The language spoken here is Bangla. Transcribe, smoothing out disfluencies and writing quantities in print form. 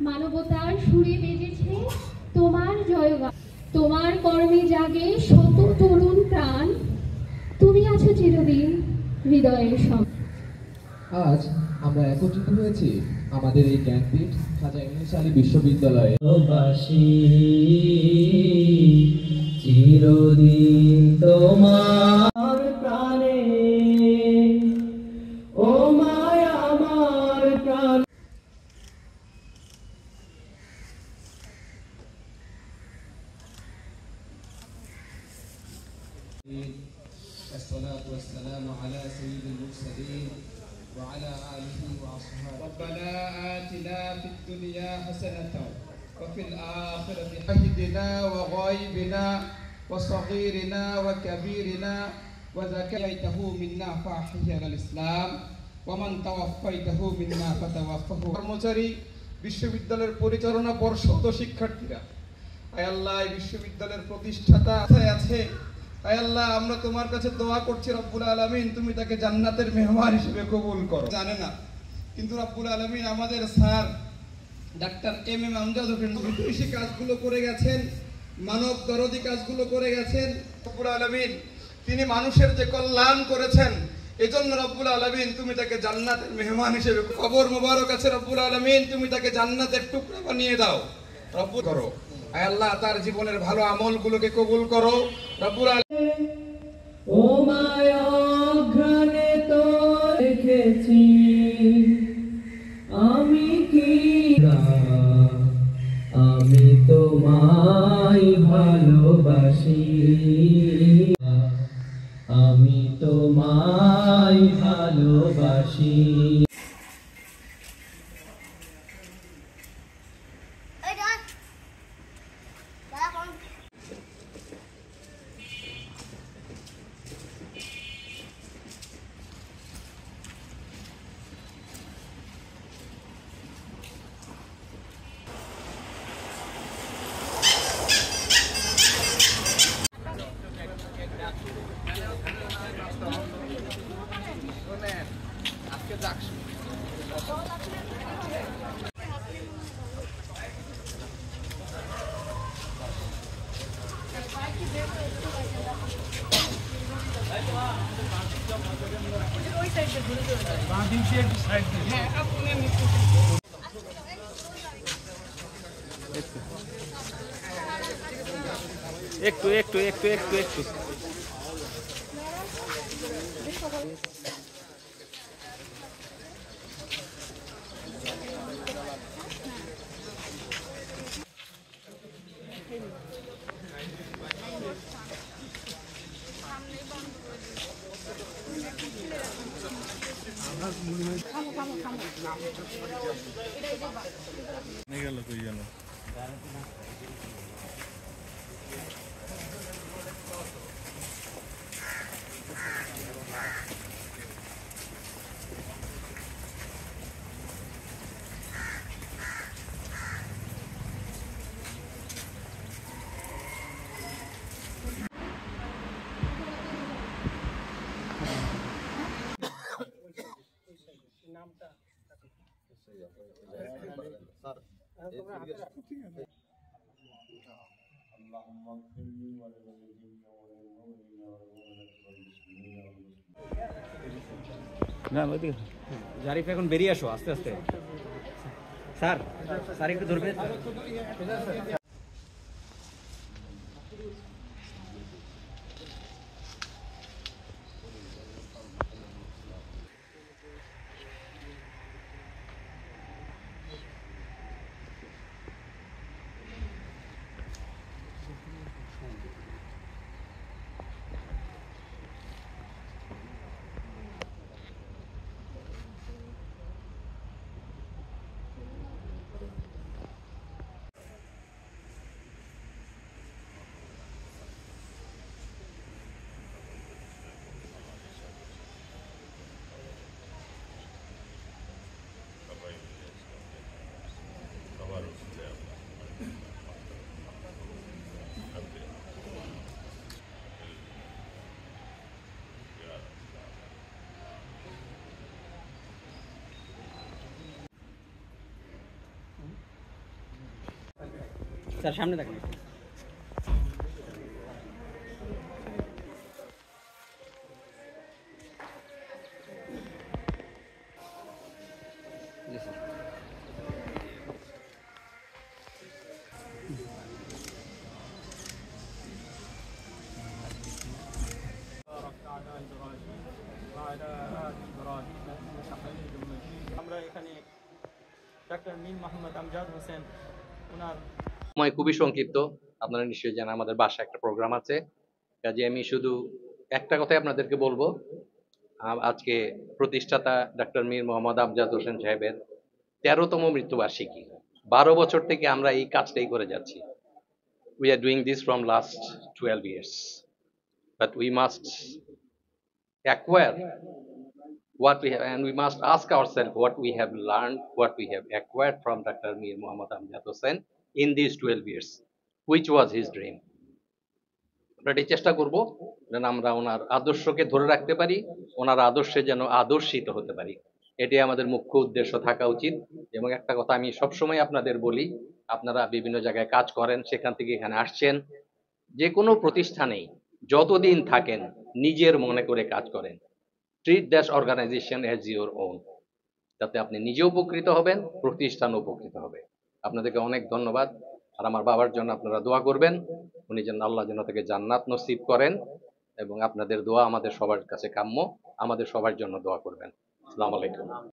মানবতার সুরে বেজেছে তোমার জয়গান, তোমার কর্মে জাগে শত তরুণ প্রাণ, তুমি আছো চিরদিন হৃদয়ের সঙ্গে। আজ আমরা একত্রিত হয়েছি আমাদের এই জ্ঞানপীঠ খাজা ইউনূস আলী বিশ্ববিদ্যালয়ে। চিরদিন তোমার প্রাণে, ও মায়া আমার প্রাণ। الصلاة والسلام على سيد المرسلين وعلى آله وأصحابه. ربنا آتنا في الدنيا حسنة وفي الآخرة شهدنا وغائبنا وصغيرنا وكبيرنا وزكيته منا فأحيي على الإسلام ومن توفيته منا فتوفه. কর্মচারী, বিশ্ববিদ্যালয়ের পরিচালনা পর্ষদ ও শিক্ষার্থীরা, আয় আল্লাহ, এই বিশ্ববিদ্যালয়ের প্রতিষ্ঠাতা আছে, আয় আল্লাহ, আমরা তোমার কাছে দোয়া করছি রব্বুল আলামিন, তুমি তাকে জান্নাতের মেহমান হিসেবে কবুল করো। জানে না, কিন্তু রব্বুল আলামিন আমাদের sir doctor M Amjad Hossain বিদেশি কাজগুলো করে গেছেন, মানব দরদি কাজগুলো করে গেছেন। রব্বুল আলামিন তিনি মানুষের যে কল্যাণ করেছেন, এজন্য রব্বুল আলামিন তুমি তাকে জান্নাতের মেহমান হিসেবে, কবর মোবারক আছে, রব্বুল আলামিন তুমি তাকে জান্নাতের টুকরা বানিয়ে দাও রব্বুল করো। আয় আল্লাহ, তার জীবনের ভালো আমলগুলোকে কবুল করো রব্বুল আলামিন। ও মায়া ঘ্রাণে তো দেখেছি আমি কি, আমি তোমায় ভালোবাসি, আমি তোমায় ভালোবাসি। একটু একটু একটু একটু একটু গেল কই গেল। না জারিফ, এখন বেরিয়ে আসো আস্তে আস্তে। স্যার স্যার একটু ধরবে। স্যার সামনে দেখেন। জি স্যার। আমরা এখানে ডাক্তার মীর মোহাম্মদ আমজাদ হোসেন ওনার সময় খুবই সংক্ষিপ্ত। আপনারা নিশ্চয়ই জানেন আমাদের বাসায় একটা প্রোগ্রাম আছে, কাজে আমি শুধু একটা কথাই আপনাদেরকে বলবো। আজকে প্রতিষ্ঠাতা ডাক্তার মীর মোহাম্মদ আমজাদ হোসেন সাহেবের 13তম মৃত্যুবার্ষিকী। 12 বছর থেকে আমরা এই কাজটাই করে যাচ্ছি। We are doing this from last 12 years, but we must acquire what we have, and we must ask ourselves what we have learned, what we have acquired from Dr. Mir Muhammad Amjad Hossain in these 12 years, which was his dream. আমরা এটাই চেষ্টা করব যেন আমরা ওনার আদর্শকে ধরে রাখতে পারি, ওনার আদর্শে যেন আদর্শিত হতে পারি। এটাই আমাদের মুখ্য উদ্দেশ্য থাকা উচিত। এবং একটা কথা আমি সবসময় আপনাদের বলি, আপনারা বিভিন্ন জায়গায় কাজ করেন, সেখান থেকে এখানে আসছেন, যে কোনো প্রতিষ্ঠানেই যতদিন থাকেন নিজের মনে করে কাজ করেন। Treat that organisation as your own, যাতে আপনি নিজে উপকৃত হবেন, প্রতিষ্ঠান উপকৃত হবে। আপনাদেরকে অনেক ধন্যবাদ। আর আমার বাবার জন্য আপনারা দোয়া করবেন, উনি যেন আল্লাহ যেন তাকে জান্নাত নসিব করেন, এবং আপনাদের দোয়া আমাদের সবার কাছে কাম্য। আমাদের সবার জন্য দোয়া করবেন। আসসালামু আলাইকুম।